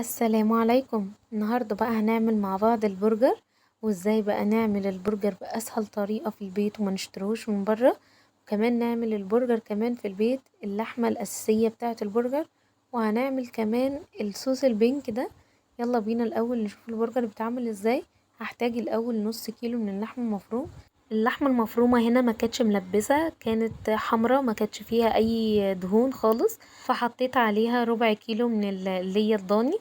السلام عليكم. النهاردة بقى هنعمل مع بعض البرجر، وازاي بقى نعمل البرجر بأسهل طريقة في البيت وما نشتروش من بره، وكمان نعمل البرجر كمان في البيت اللحمة الأساسية بتاعة البرجر، وهنعمل كمان الصوص البينك ده. يلا بينا الأول نشوف البرجر بيتعمل ازاي. هحتاج الأول نص كيلو من اللحمة المفروم. اللحمة المفرومة هنا ما كانتش ملبسة، كانت حمرا ما كانتش فيها اي دهون خالص، فحطيت عليها ربع كيلو من اللي هي الضاني.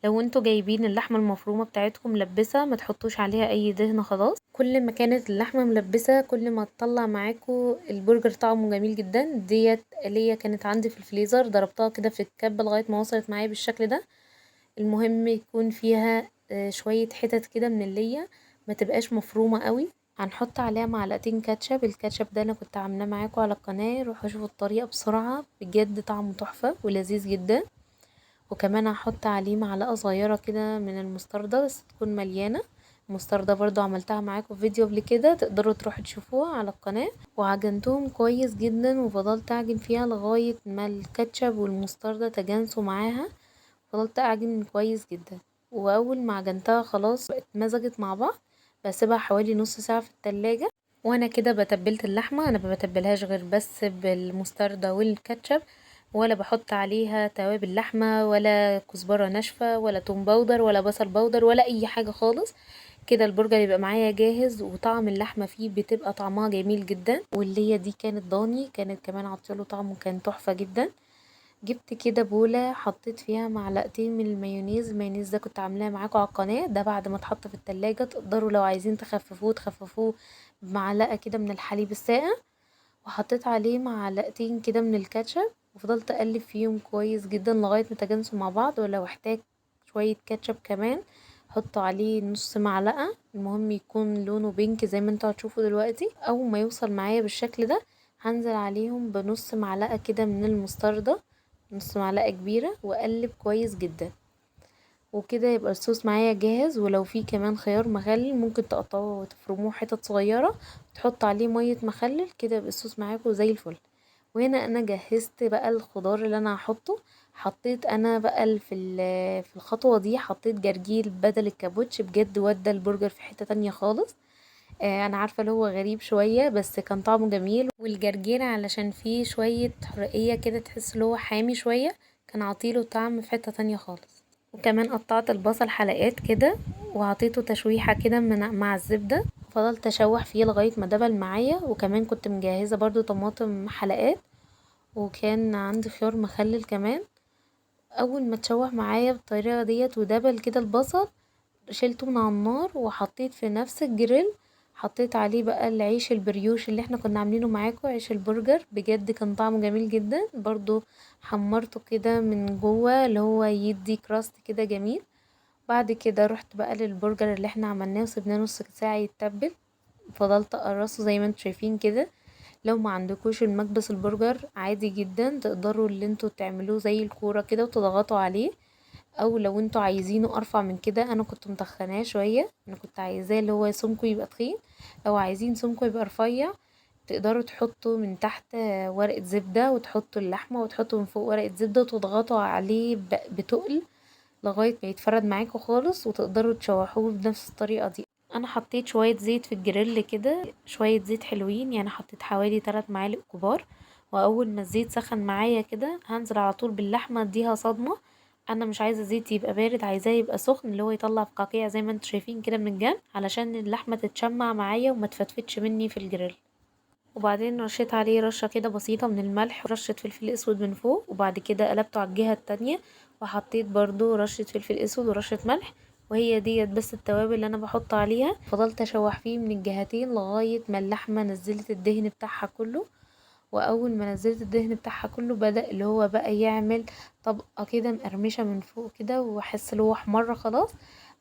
لو انتوا جايبين اللحمة المفرومة بتاعتكم ملبسة ما تحطوش عليها اي دهن خلاص. كل ما كانت اللحمة ملبسة كل ما تطلع معاكم البرجر طعمه جميل جدا. ديت ليا كانت عندي في الفريزر، ضربتها كده في الكبة لغاية ما وصلت معايا بالشكل ده. المهم يكون فيها شوية حتت كده من اللية، ما تبقاش مفرومة قوي. هنحط عليها معلقتين كاتشب. الكاتشب ده انا كنت عاملاه معاكم على القناة، روحوا شوفوا الطريقة بسرعة، بجد طعمه تحفة ولذيذ جدا. وكمان هحط عليه معلقة صغيرة كده من المستردة بس تكون مليانة. المستردة برضو عملتها معاكم في فيديو قبل كده، تقدروا تروحوا تشوفوها على القناة. وعجنتهم كويس جدا وفضلت اعجن فيها لغاية ما الكاتشب والمستردة تجانسوا معاها. فضلت اعجن كويس جدا، واول ما عجنتها خلاص بقت مزجت مع بعض، بسيبها حوالي نص ساعة في التلاجة. وانا كده بتبلت اللحمة، انا ما بتبلهاش غير بس بالمستردة والكاتشب، ولا بحط عليها توابل لحمة ولا كزبرة ناشفة ولا توم باودر ولا بصل باودر ولا اي حاجة خالص. كده البرجر يبقى معايا جاهز، وطعم اللحمة فيه بتبقى طعمها جميل جدا. واللي هي دي كانت ضاني، كانت كمان عطيله طعمه كان تحفة جدا. جبت كده بولة حطيت فيها معلقتين من المايونيز. المايونيز ده كنت عاملاه معاكم على القناة، ده بعد ما اتحط في التلاجة تقدروا لو عايزين تخففوه بمعلقة كده من الحليب الساقع. وحطيت عليه معلقتين كده من الكاتشب، وفضلت اقلب فيهم كويس جدا لغاية ما تجانسوا مع بعض. ولو احتاج شوية كاتشب كمان حطوا عليه نص معلقة. المهم يكون لونه بينك زي ما انتوا هتشوفوا دلوقتي. اول ما يوصل معايا بالشكل ده هنزل عليهم بنص معلقة كده من المستردة، نص معلقة كبيرة، واقلب كويس جدا. وكده يبقى الصوص معايا جاهز. ولو في كمان خيار مخلل ممكن تقطعوه وتفرموه حتت صغيرة وتحط عليه مية مخلل، كده يبقى الصوص معاكم زي الفل. وهنا انا جهزت بقى الخضار اللي انا هحطه. حطيت انا بقى في الخطوة دي حطيت جرجير بدل الكابوتش، بجد ودى البرجر في حتة تانية خالص. انا عارفة اللي هو غريب شوية بس كان طعمه جميل. والجرجير علشان فيه شوية حرقية كده تحس اللي هو حامي شوية، كان عطيله طعم في حتة تانية خالص. وكمان قطعت البصل حلقات كده وعطيته تشويحة كده مع الزبدة. فضلت اشوح فيه لغاية ما دبل معايا. وكمان كنت مجهزة برضو طماطم حلقات، وكان عندي خيار مخلل كمان. اول ما تشوح معايا بالطريقة ديت ودبل كده البصل، شلته من على النار وحطيت في نفس الجريل. حطيت عليه بقى العيش البريوش اللي احنا كنا عاملينه معاكم، عيش البرجر، بجد كان طعمه جميل جدا برضو. حمرته كده من جوه اللي هو يدي كراست كده جميل. بعد كده رحت بقى للبرجر اللي احنا عملناه وسيبناه نص ساعة يتبل. فضلت اقرصه زي ما انتوا شايفين كده. لو ما عندكوش المكبس البرجر عادي جدا تقدروا اللي انتوا تعملوه زي الكورة كده وتضغطوا عليه. او لو انتوا عايزينه ارفع من كده، انا كنت متخناه شوية، انا كنت عايزاه اللي هو سمكه يبقى تخين. لو عايزين سمكه يبقى رفيع تقدروا تحطوا من تحت ورقة زبدة، وتحطوا اللحمة وتحطوا من فوق ورقة زبدة وتضغطوا عليه بتقل لغاية ما يتفرد معاكوا خالص، وتقدروا تشوحوه بنفس الطريقة دي. انا حطيت شوية زيت في الجريل كده، شوية زيت حلوين يعني، حطيت حوالي 3 معالق كبار. واول ما الزيت سخن معايا كده هنزل على طول باللحمة اديها صدمة. انا مش عايزة الزيت يبقى بارد، عايزاه يبقى سخن اللي هو يطلع فقاقيع زي ما انتوا شايفين كده من الجنب، علشان اللحمة تتشمع معايا وما تفتفتش مني في الجريل. وبعدين رشيت عليه رشة كده بسيطة من الملح ورشة فلفل اسود من فوق، وبعد كده قلبته على الجهة التانية وحطيت برضو رشة فلفل اسود ورشة ملح. وهي ديت بس التوابل اللي انا بحط عليها. فضلت اشوح فيه من الجهتين لغاية ما اللحمة نزلت الدهن بتاعها كله. واول ما نزلت الدهن بتاعها كله بدأ اللي هو بقى يعمل طبقة كده مقرمشة من فوق كده، واحس اللي هو احمر خلاص.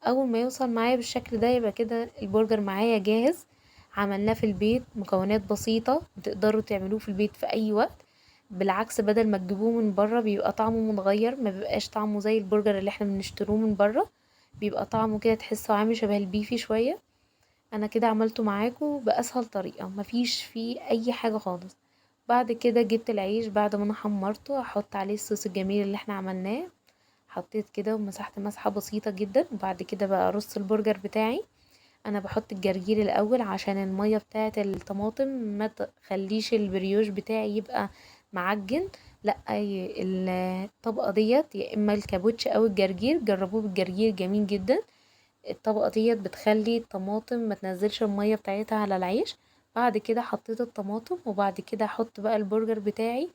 اول ما يوصل معايا بالشكل ده يبقى كده البرجر معايا جاهز. عملناه في البيت، مكونات بسيطة تقدروا تعملوه في البيت في اي وقت. بالعكس بدل ما تجيبوه من بره بيبقى طعمه متغير، ما بيبقاش طعمه زي البرجر اللي احنا بنشتروه من بره. بيبقى طعمه كده تحسه عامل شبه البيفي شوية. انا كده عملته معاكم باسهل طريقة، مفيش فيه اي حاجة خالص. بعد كده جبت العيش بعد ما انا حمرته احط عليه الصوص الجميل اللي احنا عملناه. حطيت كده ومسحت مسحة بسيطة جدا. وبعد كده بقى ارص البرجر بتاعي. انا بحط الجرجير الاول عشان المية بتاعه الطماطم ما تخليش البريوش بتاعي يبقى معجن. لا، الطبقة ديت يا اما الكابوتش او الجرجير، جربوه بالجرجير جميل جدا. الطبقة ديت بتخلي الطماطم ما تنزلش المية بتاعتها على العيش. بعد كده حطيت الطماطم وبعد كده احط بقى البرجر بتاعي،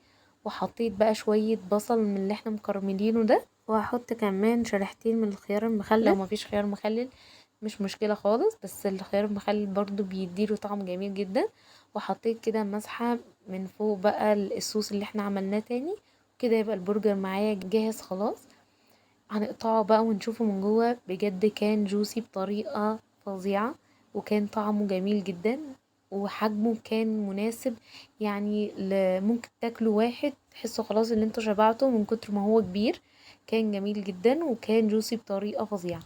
وحطيت بقى شوية بصل من اللي احنا مكرملينه ده، وهحط كمان شريحتين من الخيار المخلل. لو مفيش خيار مخلل مش مشكلة خالص، بس الخيار المخلل برضو بيديله طعم جميل جدا. وحطيت كده مسحة من فوق بقى الصوص اللي احنا عملناه تاني. كده يبقى البرجر معايا جاهز خلاص. هنقطعه بقى ونشوفه من جوه، بجد كان جوسي بطريقة فظيعة، وكان طعمه جميل جدا، وحجمه كان مناسب. يعني ممكن تاكله واحد تحسه خلاص ان انتوا شبعتوا من كتر ما هو كبير. كان جميل جدا وكان جوسي بطريقة فظيعة.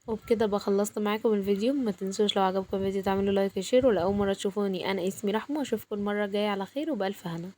وبكده بقى خلصت معاكم الفيديو. ما تنسوش لو عجبكم الفيديو تعملوا لايك وشير، ولو اول مرة تشوفوني انا اسمي رحمة، واشوفكم المرة الجاية على خير وبألف هنا.